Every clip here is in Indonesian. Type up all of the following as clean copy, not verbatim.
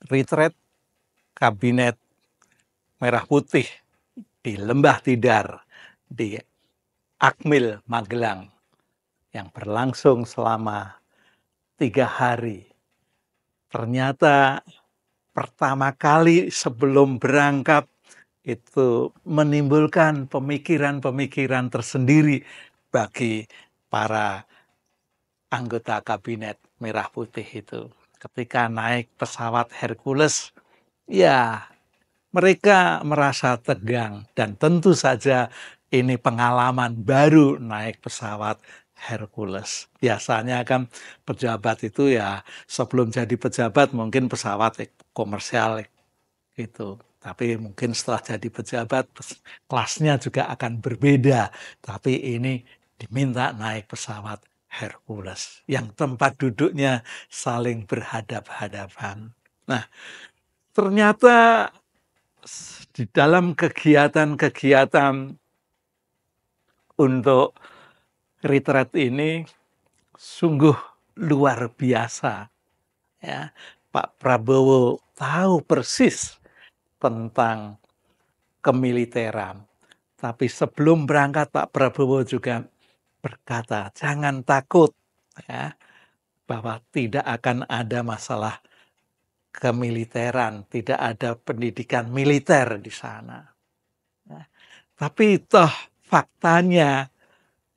retreat Kabinet Merah Putih di Lembah Tidar di Akmil, Magelang yang berlangsung selama 3 hari. Ternyata pertama kali sebelum berangkat itu menimbulkan pemikiran-pemikiran tersendiri bagi para anggota Kabinet Merah Putih itu. Ketika naik pesawat Hercules, ya mereka merasa tegang dan tentu saja ini pengalaman baru naik pesawat Hercules. Biasanya kan pejabat itu ya sebelum jadi pejabat mungkin pesawat komersial gitu. Tapi mungkin setelah jadi pejabat kelasnya juga akan berbeda. Tapi ini diminta naik pesawat Hercules yang tempat duduknya saling berhadap-hadapan. Nah, ternyata di dalam kegiatan-kegiatan untuk retreat ini sungguh luar biasa. Ya, Pak Prabowo tahu persis tentang kemiliteran. Tapi sebelum berangkat Pak Prabowo juga berkata, jangan takut ya, bahwa tidak akan ada masalah kemiliteran, tidak ada pendidikan militer di sana. Ya. Tapi toh faktanya,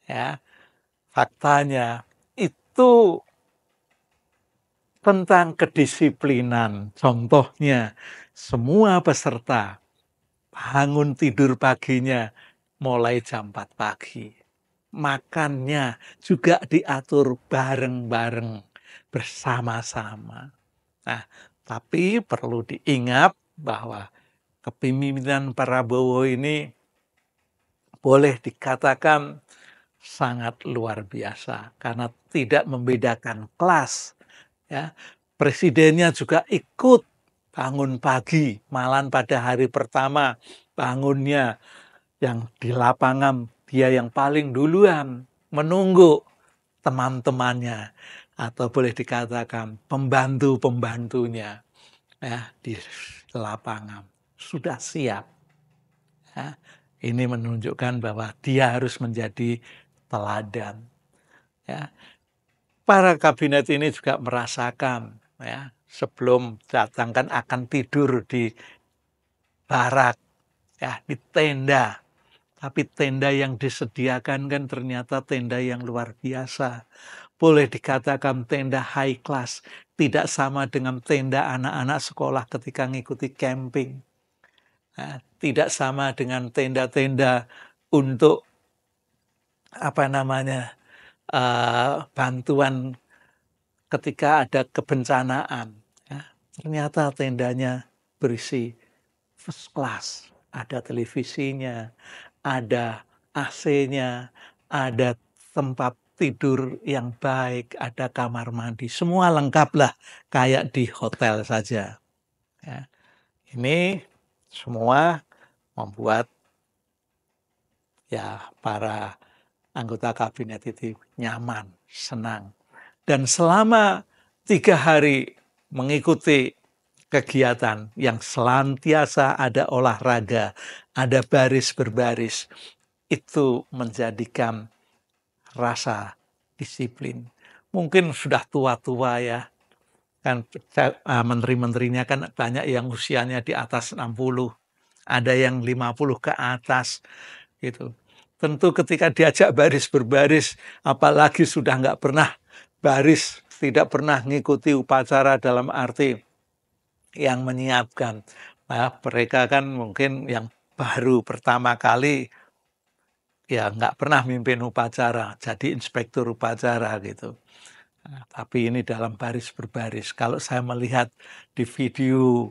ya, faktanya itu tentang kedisiplinan. Contohnya, semua peserta bangun tidur paginya mulai jam 4 pagi. Makannya juga diatur bareng-bareng, bersama-sama. Nah, tapi perlu diingat bahwa kepemimpinan Prabowo ini boleh dikatakan sangat luar biasa karena tidak membedakan kelas. Ya, presidennya juga ikut bangun pagi, malahan pada hari pertama bangunnya yang di lapangan dia yang paling duluan menunggu teman-temannya atau boleh dikatakan pembantu-pembantunya ya di lapangan sudah siap. Ya, ini menunjukkan bahwa dia harus menjadi teladan. Ya, para kabinet ini juga merasakan ya sebelum datang kan akan tidur di barak ya di tenda. Tapi tenda yang disediakan kan ternyata tenda yang luar biasa. Boleh dikatakan tenda high class. Tidak sama dengan tenda anak-anak sekolah ketika ngikuti camping. Nah, tidak sama dengan tenda-tenda untuk bantuan ketika ada kebencanaan. Ya, ternyata tendanya berisi first class. Ada televisinya, ada AC-nya, ada tempat tidur yang baik, ada kamar mandi, semua lengkap lah kayak di hotel saja. Ya. Ini semua membuat ya para anggota kabinet itu nyaman, senang. Dan selama 3 hari mengikuti kegiatan yang senantiasa ada olahraga, ada baris berbaris, itu menjadikan rasa disiplin. Mungkin sudah tua-tua ya, kan menteri-menterinya kan banyak yang usianya di atas 60, ada yang 50 ke atas gitu. Tentu ketika diajak baris berbaris, apalagi sudah nggak pernah baris, tidak pernah ngikuti upacara dalam arti yang menyiapkan. Nah, mereka kan mungkin yang baru pertama kali ya nggak pernah mimpin upacara, jadi inspektur upacara gitu. Nah, tapi ini dalam baris berbaris. Kalau saya melihat di video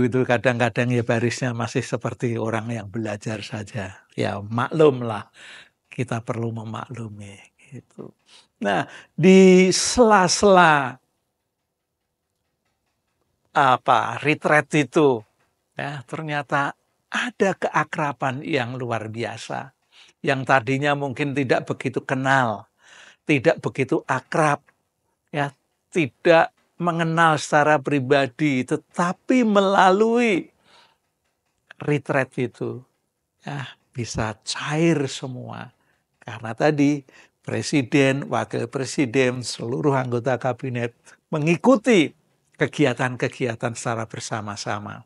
itu kadang-kadang ya barisnya masih seperti orang yang belajar saja. Ya maklum lah, kita perlu memaklumi gitu. Nah, di sela-sela retreat itu ya ternyata ada keakraban yang luar biasa. Yang tadinya mungkin tidak begitu kenal, tidak begitu akrab, ya tidak mengenal secara pribadi, tetapi melalui retreat itu ya bisa cair semua. Karena tadi presiden, wakil presiden, seluruh anggota kabinet mengikuti kegiatan-kegiatan secara bersama-sama.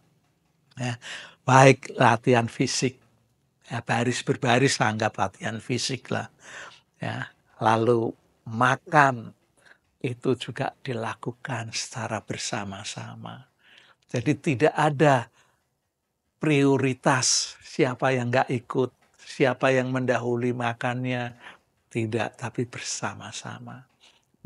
Ya, baik latihan fisik, ya, baris berbaris anggap latihan fisik lah. Ya, lalu makan itu juga dilakukan secara bersama-sama. Jadi tidak ada prioritas siapa yang nggak ikut, siapa yang mendahului makannya, tidak, tapi bersama-sama.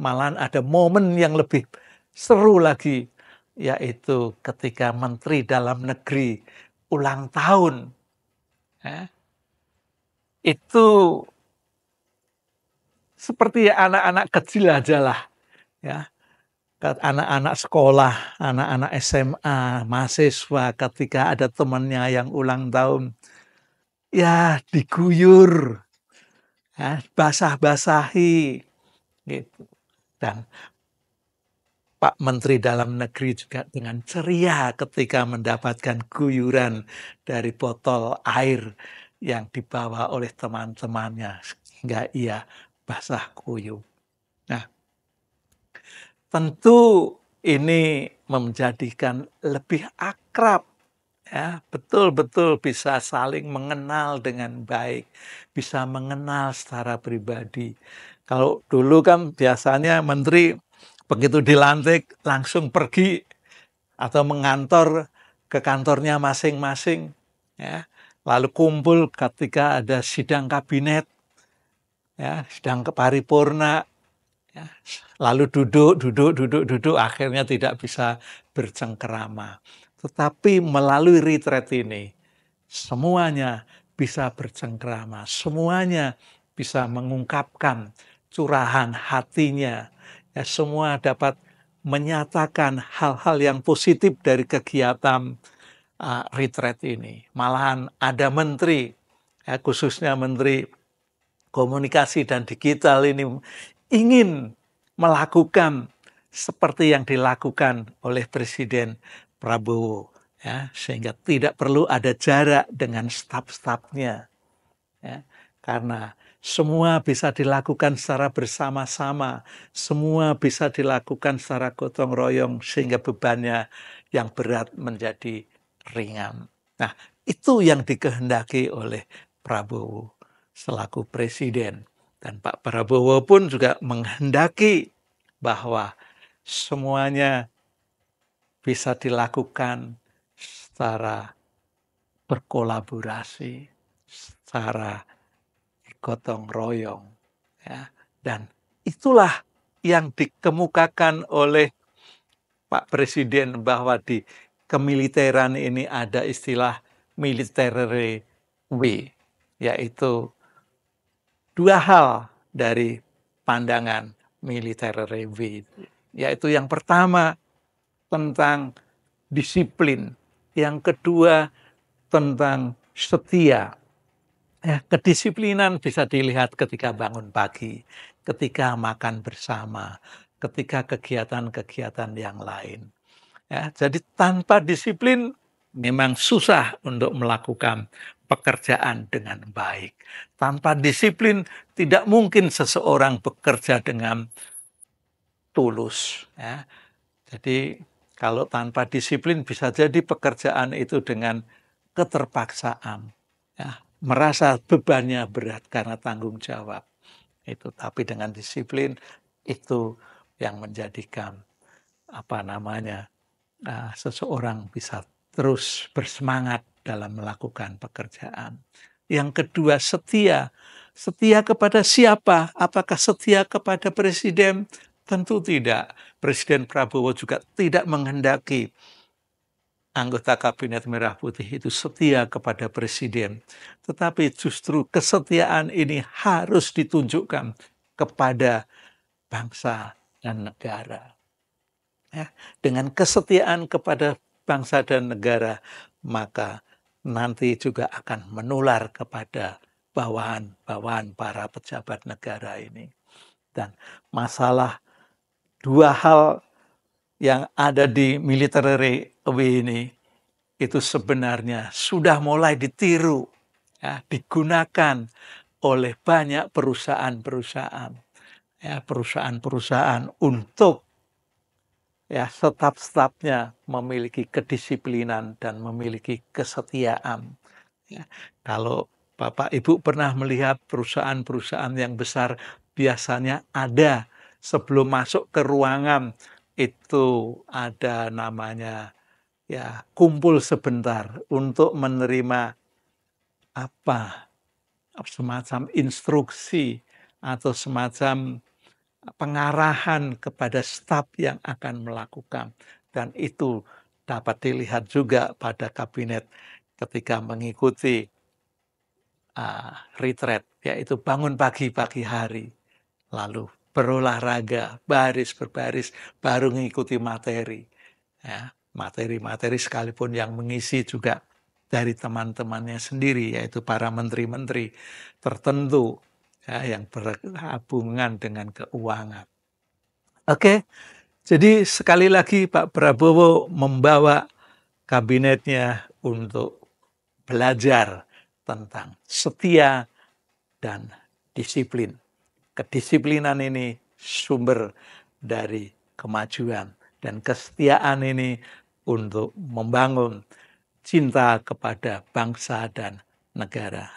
Malahan ada momen yang lebih seru lagi, yaitu ketika Menteri Dalam Negeri ulang tahun. Ya, itu seperti anak-anak kecil aja lah. Ya, anak-anak sekolah, anak-anak SMA, mahasiswa ketika ada temannya yang ulang tahun, ya diguyur, ya, basah-basahi, gitu. Dan Pak Menteri Dalam Negeri juga dengan ceria ketika mendapatkan guyuran dari botol air yang dibawa oleh teman-temannya, sehingga ia basah kuyup. Nah, tentu ini menjadikan lebih akrab, ya, betul-betul bisa saling mengenal dengan baik, bisa mengenal secara pribadi. Kalau dulu kan biasanya menteri begitu dilantik langsung pergi atau mengantor ke kantornya masing-masing, ya. Lalu kumpul ketika ada sidang kabinet, ya, sidang paripurna, ya. Lalu duduk, akhirnya tidak bisa bercengkerama. Tetapi melalui retreat ini, semuanya bisa bercengkerama, semuanya bisa mengungkapkan curahan hatinya. Ya, semua dapat menyatakan hal-hal yang positif dari kegiatan retreat ini. Malahan ada menteri, ya, khususnya menteri komunikasi dan digital ini ingin melakukan seperti yang dilakukan oleh Presiden Prabowo, ya, sehingga tidak perlu ada jarak dengan staf-stafnya, ya, karena semua bisa dilakukan secara bersama-sama, semua bisa dilakukan secara gotong royong sehingga bebannya yang berat menjadi ringan. Nah, itu yang dikehendaki oleh Prabowo selaku presiden. Dan Pak Prabowo pun juga menghendaki bahwa semuanya bisa dilakukan secara berkolaborasi, secara gotong royong. Ya. Dan itulah yang dikemukakan oleh Pak Presiden bahwa di kemiliteran ini ada istilah military way, yaitu dua hal dari pandangan military way, yaitu yang pertama tentang disiplin, yang kedua tentang setia. Ya, kedisiplinan bisa dilihat ketika bangun pagi, ketika makan bersama, ketika kegiatan-kegiatan yang lain. Ya, jadi tanpa disiplin memang susah untuk melakukan pekerjaan dengan baik. Tanpa disiplin tidak mungkin seseorang bekerja dengan tulus. Ya. Jadi kalau tanpa disiplin bisa jadi pekerjaan itu dengan keterpaksaan. Ya, merasa bebannya berat karena tanggung jawab. Itu, tapi dengan disiplin itu yang menjadikan seseorang bisa terus bersemangat dalam melakukan pekerjaan. Yang kedua, setia. Setia kepada siapa? Apakah setia kepada presiden? Tentu tidak. Presiden Prabowo juga tidak menghendaki anggota Kabinet Merah Putih itu setia kepada presiden. Tetapi justru kesetiaan ini harus ditunjukkan kepada bangsa dan negara. Ya, dengan kesetiaan kepada bangsa dan negara, maka nanti juga akan menular kepada bawahan-bawahan para pejabat negara ini. Dan masalah dua hal yang ada di military way ini itu sebenarnya sudah mulai ditiru, ya, digunakan oleh banyak perusahaan-perusahaan, ya, perusahaan-perusahaan untuk ya staf-stafnya memiliki kedisiplinan dan memiliki kesetiaan. Ya, kalau Bapak Ibu pernah melihat perusahaan-perusahaan yang besar, biasanya ada sebelum masuk ke ruangan itu ada namanya ya kumpul sebentar untuk menerima apa semacam instruksi atau semacam pengarahan kepada staf yang akan melakukan. Dan itu dapat dilihat juga pada kabinet ketika mengikuti retreat, yaitu bangun pagi hari, lalu berolahraga, baris berbaris, baru mengikuti materi. Ya, materi-materi sekalipun yang mengisi juga dari teman-temannya sendiri, yaitu para menteri-menteri tertentu ya, yang berhubungan dengan keuangan. Oke, jadi sekali lagi Pak Prabowo membawa kabinetnya untuk belajar tentang setia dan disiplin. Kedisiplinan ini sumber dari kemajuan dan kesetiaan ini untuk membangun cinta kepada bangsa dan negara.